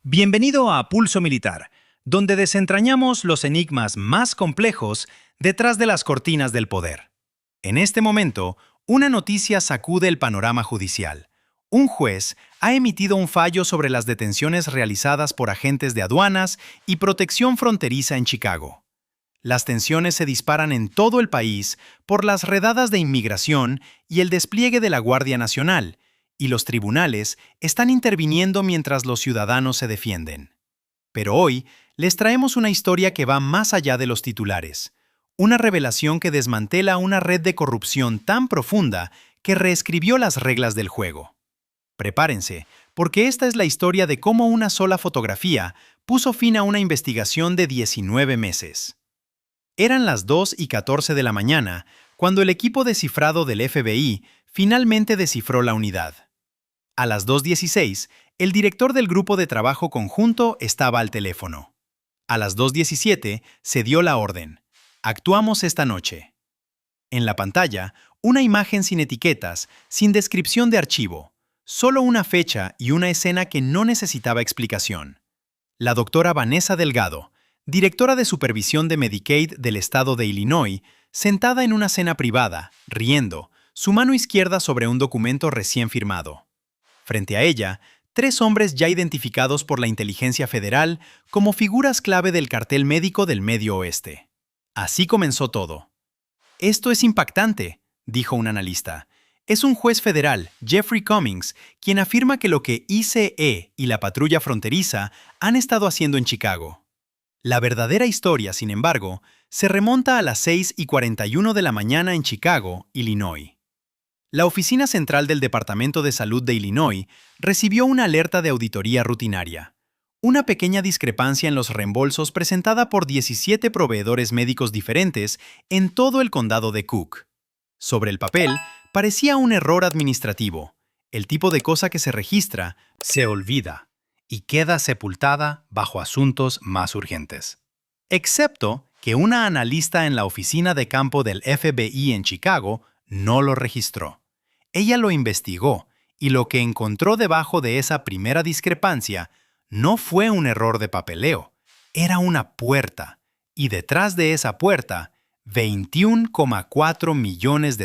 Bienvenido a Pulso Militar, donde desentrañamos los enigmas más complejos detrás de las cortinas del poder. En este momento, una noticia sacude el panorama judicial. Un juez ha emitido un fallo sobre las detenciones realizadas por agentes de aduanas y protección fronteriza en Chicago. Las tensiones se disparan en todo el país por las redadas de inmigración y el despliegue de la Guardia Nacional, y los tribunales están interviniendo mientras los ciudadanos se defienden. Pero hoy les traemos una historia que va más allá de los titulares, una revelación que desmantela una red de corrupción tan profunda que reescribió las reglas del juego. Prepárense, porque esta es la historia de cómo una sola fotografía puso fin a una investigación de 19 meses. Eran las 2:14 de la mañana cuando el equipo de cifrado del FBI finalmente descifró la unidad. A las 2:16, el director del grupo de trabajo conjunto estaba al teléfono. A las 2:17 se dio la orden. Actuamos esta noche. En la pantalla, una imagen sin etiquetas, sin descripción de archivo, solo una fecha y una escena que no necesitaba explicación. La doctora Vanessa Delgado, directora de supervisión de Medicaid del estado de Illinois, sentada en una cena privada, riendo, su mano izquierda sobre un documento recién firmado. Frente a ella, 3 hombres ya identificados por la inteligencia federal como figuras clave del cartel médico del Medio Oeste. Así comenzó todo. «Esto es impactante», dijo un analista. Es un juez federal, Jeffrey Cummings, quien afirma que lo que ICE y la patrulla fronteriza han estado haciendo en Chicago. La verdadera historia, sin embargo, se remonta a las 6:41 de la mañana en Chicago, Illinois. La Oficina Central del Departamento de Salud de Illinois recibió una alerta de auditoría rutinaria. Una pequeña discrepancia en los reembolsos presentada por 17 proveedores médicos diferentes en todo el condado de Cook. Sobre el papel, parecía un error administrativo. El tipo de cosa que se registra, se olvida y queda sepultada bajo asuntos más urgentes. Excepto que una analista en la oficina de campo del FBI en Chicago no lo registró. Ella lo investigó, y lo que encontró debajo de esa primera discrepancia no fue un error de papeleo, era una puerta, y detrás de esa puerta, $21,4 millones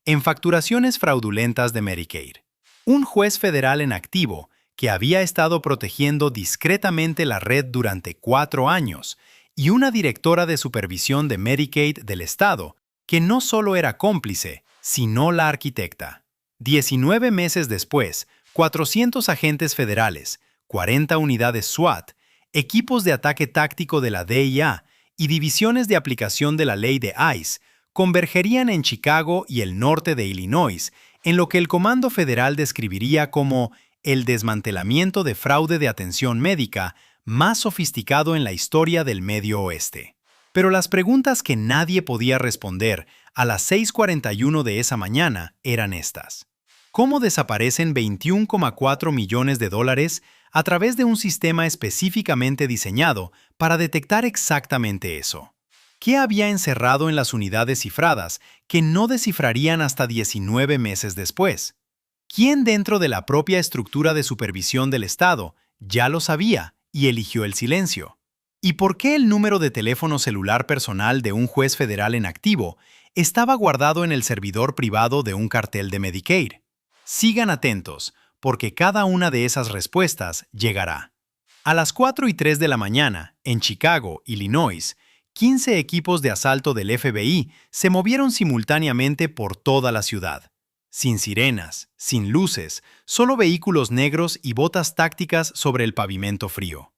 en facturaciones fraudulentas de Medicaid. Un juez federal en activo que había estado protegiendo discretamente la red durante 4 años, y una directora de supervisión de Medicaid del estado, que no solo era cómplice, sino la arquitecta. 19 meses después, 400 agentes federales, 40 unidades SWAT, equipos de ataque táctico de la DEA y divisiones de aplicación de la ley de ICE convergerían en Chicago y el norte de Illinois en lo que el Comando Federal describiría como el desmantelamiento de fraude de atención médica más sofisticado en la historia del Medio Oeste. Pero las preguntas que nadie podía responder a las 6:41 de esa mañana eran estas. ¿Cómo desaparecen $21,4 millones a través de un sistema específicamente diseñado para detectar exactamente eso? ¿Qué había encerrado en las unidades cifradas que no descifrarían hasta 19 meses después? ¿Quién dentro de la propia estructura de supervisión del Estado ya lo sabía y eligió el silencio? ¿Y por qué el número de teléfono celular personal de un juez federal en activo estaba guardado en el servidor privado de un cartel de Medicaid? Sigan atentos, porque cada una de esas respuestas llegará. A las 4:03 de la mañana, en Chicago, Illinois, 15 equipos de asalto del FBI se movieron simultáneamente por toda la ciudad. Sin sirenas, sin luces, solo vehículos negros y botas tácticas sobre el pavimento frío.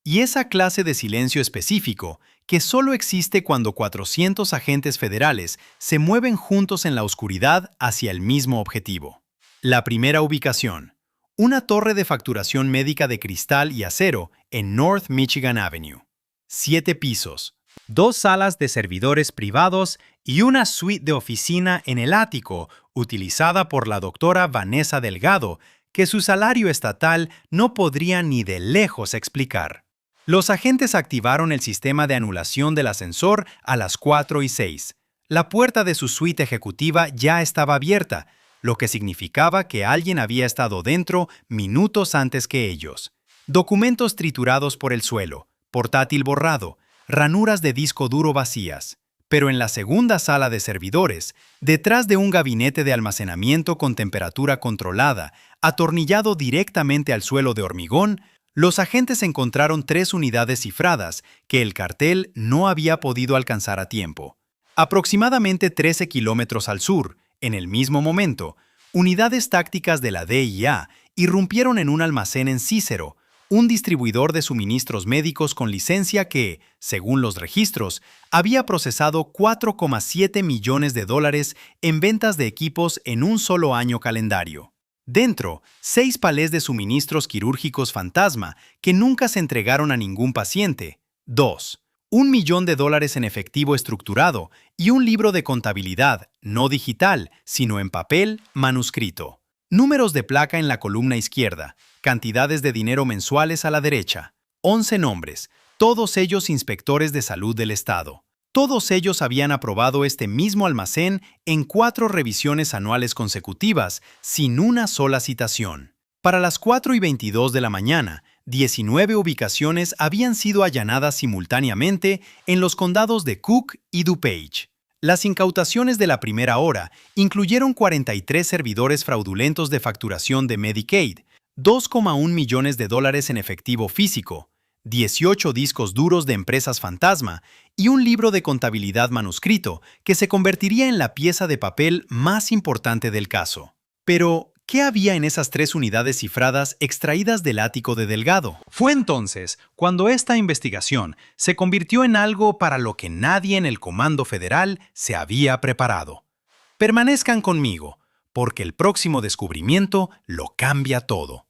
Y esa clase de silencio específico, que solo existe cuando 400 agentes federales se mueven juntos en la oscuridad hacia el mismo objetivo. La primera ubicación: una torre de facturación médica de cristal y acero en North Michigan Avenue. 7 pisos, 2 salas de servidores privados y una suite de oficina en el ático, utilizada por la doctora Vanessa Delgado, que su salario estatal no podría ni de lejos explicar. Los agentes activaron el sistema de anulación del ascensor a las 4:06. La puerta de su suite ejecutiva ya estaba abierta, lo que significaba que alguien había estado dentro minutos antes que ellos. documentos triturados por el suelo, portátil borrado, ranuras de disco duro vacías. Pero en la segunda sala de servidores, detrás de un gabinete de almacenamiento con temperatura controlada, atornillado directamente al suelo de hormigón, los agentes encontraron 3 unidades cifradas que el cartel no había podido alcanzar a tiempo. Aproximadamente 13 kilómetros al sur, en el mismo momento, unidades tácticas de la DIA irrumpieron en un almacén en Cícero, un distribuidor de suministros médicos con licencia que, según los registros, había procesado $4,7 millones en ventas de equipos en un solo año calendario. Dentro, 6 palés de suministros quirúrgicos fantasma que nunca se entregaron a ningún paciente. 2. $1 millón en efectivo estructurado y un libro de contabilidad, no digital, sino en papel, manuscrito. Números de placa en la columna izquierda, cantidades de dinero mensuales a la derecha. 11 nombres, todos ellos inspectores de salud del Estado. Todos ellos habían aprobado este mismo almacén en 4 revisiones anuales consecutivas, sin una sola citación. Para las 4:22 de la mañana, 19 ubicaciones habían sido allanadas simultáneamente en los condados de Cook y DuPage. Las incautaciones de la primera hora incluyeron 43 servidores fraudulentos de facturación de Medicaid, $2,1 millones en efectivo físico, 18 discos duros de empresas fantasma y un libro de contabilidad manuscrito que se convertiría en la pieza de papel más importante del caso. Pero, ¿qué había en esas 3 unidades cifradas extraídas del ático de Delgado? Fue entonces cuando esta investigación se convirtió en algo para lo que nadie en el Comando Federal se había preparado. Permanezcan conmigo, porque el próximo descubrimiento lo cambia todo.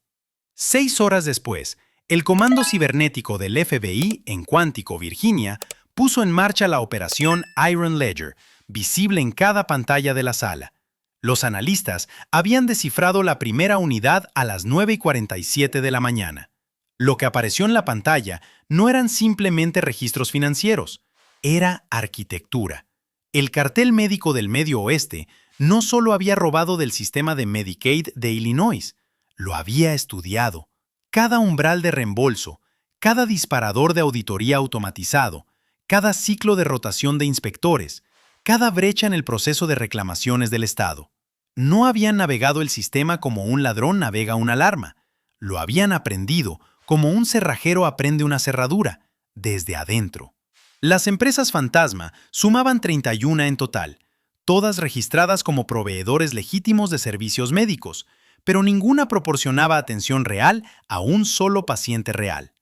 6 horas después, el Comando Cibernético del FBI en Quantico, Virginia, puso en marcha la operación Iron Ledger, visible en cada pantalla de la sala. Los analistas habían descifrado la primera unidad a las 9:47 de la mañana. Lo que apareció en la pantalla no eran simplemente registros financieros, era arquitectura. El cartel médico del Medio Oeste no solo había robado del sistema de Medicaid de Illinois, lo había estudiado. Cada umbral de reembolso, cada disparador de auditoría automatizado, cada ciclo de rotación de inspectores, cada brecha en el proceso de reclamaciones del Estado. No habían navegado el sistema como un ladrón navega una alarma. Lo habían aprendido como un cerrajero aprende una cerradura, desde adentro. Las empresas fantasma sumaban 31 en total, todas registradas como proveedores legítimos de servicios médicos, pero ninguna proporcionaba atención real a un solo paciente real.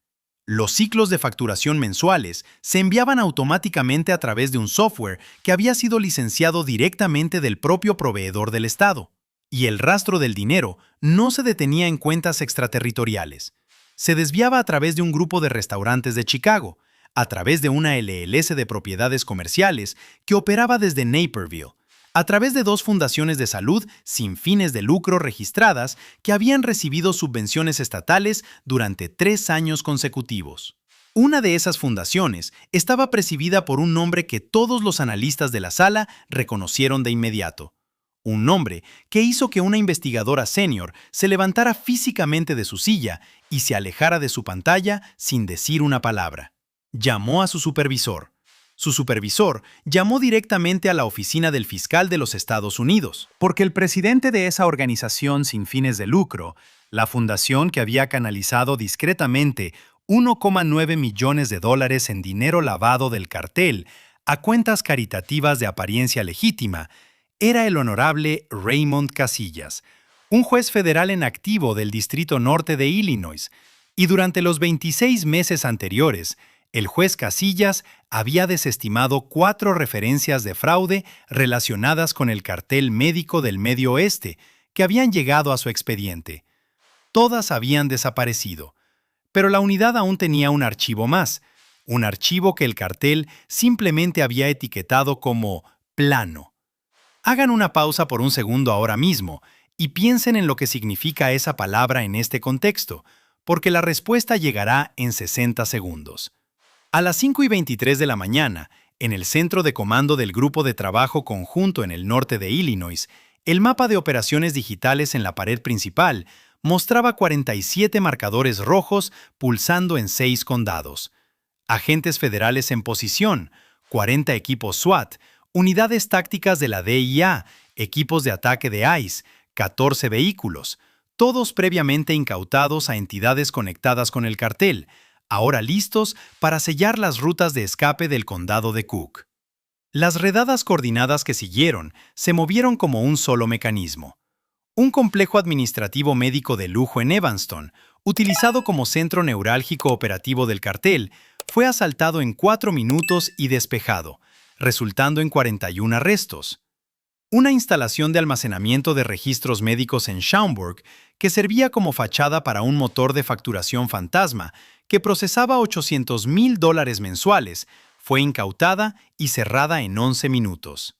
Los ciclos de facturación mensuales se enviaban automáticamente a través de un software que había sido licenciado directamente del propio proveedor del Estado. Y el rastro del dinero no se detenía en cuentas extraterritoriales. Se desviaba a través de un grupo de restaurantes de Chicago, a través de una LLC de propiedades comerciales que operaba desde Naperville, a través de 2 fundaciones de salud sin fines de lucro registradas que habían recibido subvenciones estatales durante 3 años consecutivos. Una de esas fundaciones estaba presidida por un nombre que todos los analistas de la sala reconocieron de inmediato. Un nombre que hizo que una investigadora senior se levantara físicamente de su silla y se alejara de su pantalla sin decir una palabra. Llamó a su supervisor. Su supervisor llamó directamente a la oficina del fiscal de los Estados Unidos, porque el presidente de esa organización sin fines de lucro, la fundación que había canalizado discretamente $1,9 millones en dinero lavado del cartel a cuentas caritativas de apariencia legítima, era el honorable Raymond Casillas, un juez federal en activo del Distrito Norte de Illinois, y durante los 26 meses anteriores, el juez Casillas había desestimado 4 referencias de fraude relacionadas con el cartel médico del Medio Oeste que habían llegado a su expediente. Todas habían desaparecido, pero la unidad aún tenía un archivo más, un archivo que el cartel simplemente había etiquetado como plano. Hagan una pausa por un segundo ahora mismo y piensen en lo que significa esa palabra en este contexto, porque la respuesta llegará en 60 segundos. A las 5:23 de la mañana, en el centro de comando del Grupo de Trabajo Conjunto en el norte de Illinois, el mapa de operaciones digitales en la pared principal mostraba 47 marcadores rojos pulsando en 6 condados. Agentes federales en posición, 40 equipos SWAT, unidades tácticas de la DIA, equipos de ataque de ICE, 14 vehículos, todos previamente incautados a entidades conectadas con el cartel, ahora listos para sellar las rutas de escape del condado de Cook. Las redadas coordinadas que siguieron se movieron como un solo mecanismo. Un complejo administrativo médico de lujo en Evanston, utilizado como centro neurálgico operativo del cartel, fue asaltado en 4 minutos y despejado, resultando en 41 arrestos. Una instalación de almacenamiento de registros médicos en Schaumburg, que servía como fachada para un motor de facturación fantasma que procesaba $800,000 mensuales, fue incautada y cerrada en 11 minutos.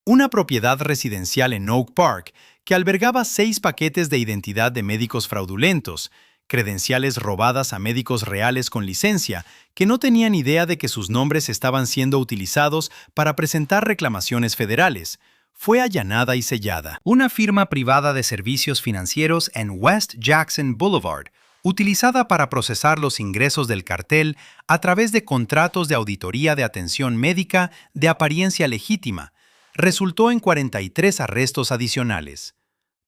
Una propiedad residencial en Oak Park que albergaba 6 paquetes de identidad de médicos fraudulentos, credenciales robadas a médicos reales con licencia que no tenían idea de que sus nombres estaban siendo utilizados para presentar reclamaciones federales, fue allanada y sellada. Una firma privada de servicios financieros en West Jackson Boulevard, utilizada para procesar los ingresos del cartel a través de contratos de auditoría de atención médica de apariencia legítima, resultó en 43 arrestos adicionales.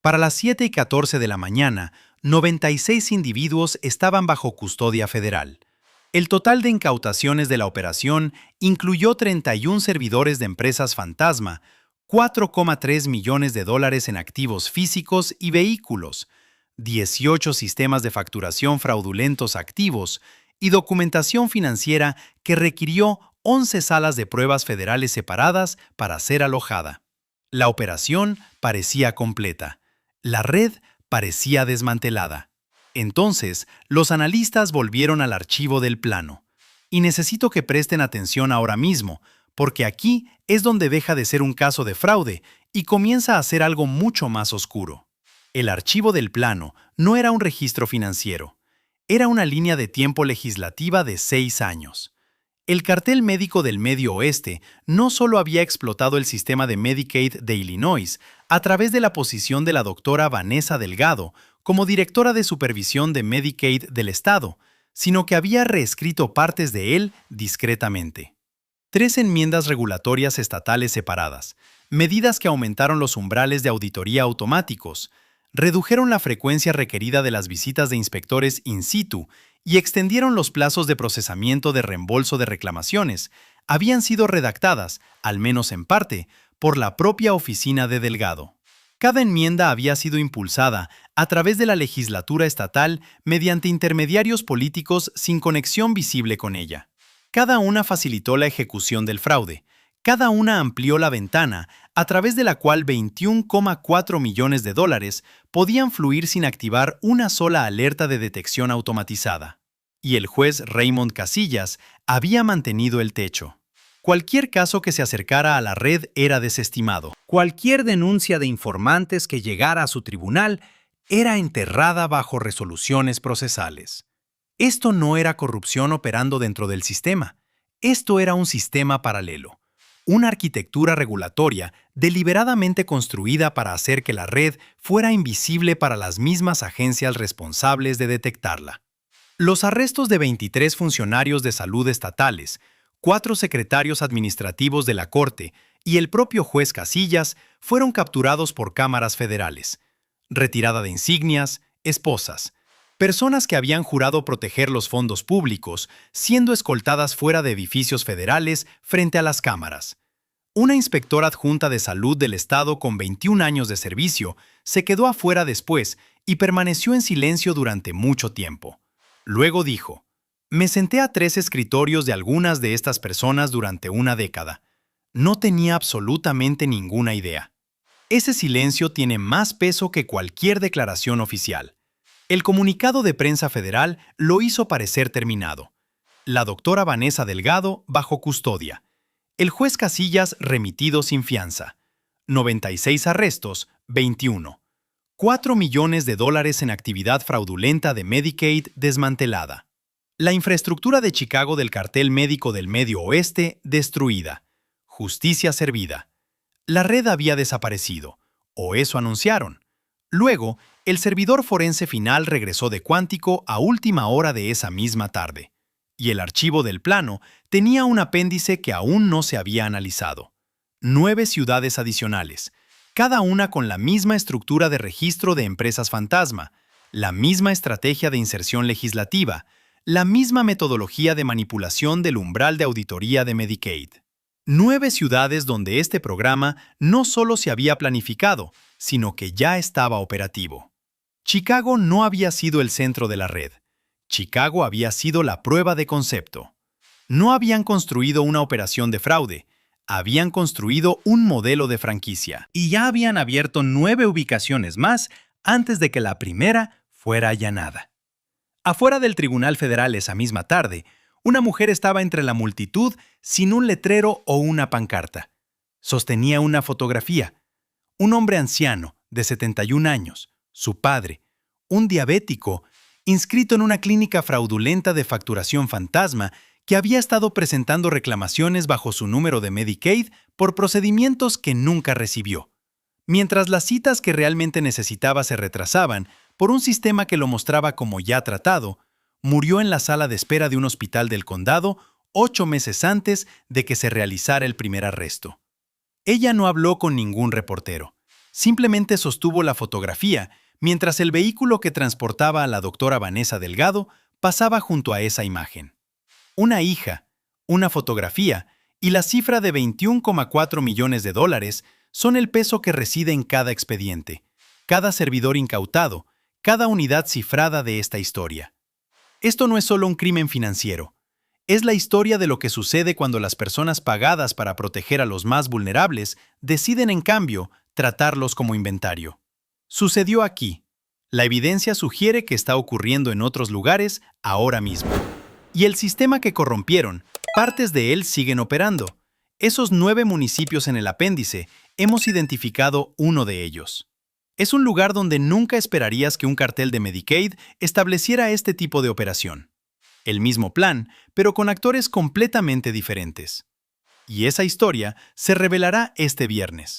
Para las 7:14 de la mañana, 96 individuos estaban bajo custodia federal. El total de incautaciones de la operación incluyó 31 servidores de empresas fantasma, $4,3 millones en activos físicos y vehículos, 18 sistemas de facturación fraudulentos activos y documentación financiera que requirió 11 salas de pruebas federales separadas para ser alojada. La operación parecía completa. La red parecía desmantelada. Entonces, los analistas volvieron al archivo del plano. Y necesito que presten atención ahora mismo, porque aquí es donde deja de ser un caso de fraude y comienza a ser algo mucho más oscuro. El archivo del plano no era un registro financiero. Era una línea de tiempo legislativa de 6 años. El cartel médico del Medio Oeste no solo había explotado el sistema de Medicaid de Illinois a través de la posición de la doctora Vanessa Delgado como directora de supervisión de Medicaid del estado, sino que había reescrito partes de él discretamente. 3 enmiendas regulatorias estatales separadas, medidas que aumentaron los umbrales de auditoría automáticos, redujeron la frecuencia requerida de las visitas de inspectores in situ y extendieron los plazos de procesamiento de reembolso de reclamaciones, habían sido redactadas, al menos en parte, por la propia oficina de Delgado. Cada enmienda había sido impulsada a través de la legislatura estatal mediante intermediarios políticos sin conexión visible con ella. Cada una facilitó la ejecución del fraude. Cada una amplió la ventana a través de la cual $21,4 millones podían fluir sin activar una sola alerta de detección automatizada. Y el juez Raymond Casillas había mantenido el techo. Cualquier caso que se acercara a la red era desestimado. Cualquier denuncia de informantes que llegara a su tribunal era enterrada bajo resoluciones procesales. Esto no era corrupción operando dentro del sistema. Esto era un sistema paralelo. Una arquitectura regulatoria deliberadamente construida para hacer que la red fuera invisible para las mismas agencias responsables de detectarla. Los arrestos de 23 funcionarios de salud estatales, 4 secretarios administrativos de la Corte y el propio juez Casillas fueron capturados por cámaras federales. Retirada de insignias, esposas. Personas que habían jurado proteger los fondos públicos, siendo escoltadas fuera de edificios federales frente a las cámaras. Una inspectora adjunta de salud del estado con 21 años de servicio se quedó afuera después y permaneció en silencio durante mucho tiempo. Luego dijo: «Me senté a 3 escritorios de algunas de estas personas durante una década. No tenía absolutamente ninguna idea». Ese silencio tiene más peso que cualquier declaración oficial. El comunicado de prensa federal lo hizo parecer terminado. La doctora Vanessa Delgado bajo custodia. El juez Casillas remitido sin fianza. 96 arrestos, 21. $4 millones en actividad fraudulenta de Medicaid desmantelada. La infraestructura de Chicago del cartel médico del Medio Oeste destruida. Justicia servida. La red había desaparecido, o eso anunciaron. Luego, El servidor forense final regresó de Cuántico a última hora de esa misma tarde, y el archivo del plano tenía un apéndice que aún no se había analizado. 9 ciudades adicionales, cada una con la misma estructura de registro de empresas fantasma, la misma estrategia de inserción legislativa, la misma metodología de manipulación del umbral de auditoría de Medicaid. 9 ciudades donde este programa no solo se había planificado, sino que ya estaba operativo. Chicago no había sido el centro de la red. Chicago había sido la prueba de concepto. No habían construido una operación de fraude, habían construido un modelo de franquicia. Y ya habían abierto 9 ubicaciones más antes de que la primera fuera allanada. Afuera del Tribunal Federal esa misma tarde, una mujer estaba entre la multitud sin un letrero o una pancarta. Sostenía una fotografía. Un hombre anciano, de 71 años, su padre, un diabético, inscrito en una clínica fraudulenta de facturación fantasma que había estado presentando reclamaciones bajo su número de Medicaid por procedimientos que nunca recibió. Mientras las citas que realmente necesitaba se retrasaban por un sistema que lo mostraba como ya tratado, murió en la sala de espera de un hospital del condado 8 meses antes de que se realizara el primer arresto. Ella no habló con ningún reportero. Simplemente sostuvo la fotografía mientras el vehículo que transportaba a la doctora Vanessa Delgado pasaba junto a esa imagen. Una hija, una fotografía y la cifra de $21,4 millones son el peso que reside en cada expediente, cada servidor incautado, cada unidad cifrada de esta historia. Esto no es solo un crimen financiero. Es la historia de lo que sucede cuando las personas pagadas para proteger a los más vulnerables deciden, en cambio, tratarlos como inventario. Sucedió aquí. La evidencia sugiere que está ocurriendo en otros lugares ahora mismo. Y el sistema que corrompieron, partes de él siguen operando. Esos 9 municipios en el apéndice, hemos identificado uno de ellos. Es un lugar donde nunca esperarías que un cartel de Medicaid estableciera este tipo de operación. El mismo plan, pero con actores completamente diferentes. Y esa historia se revelará este viernes.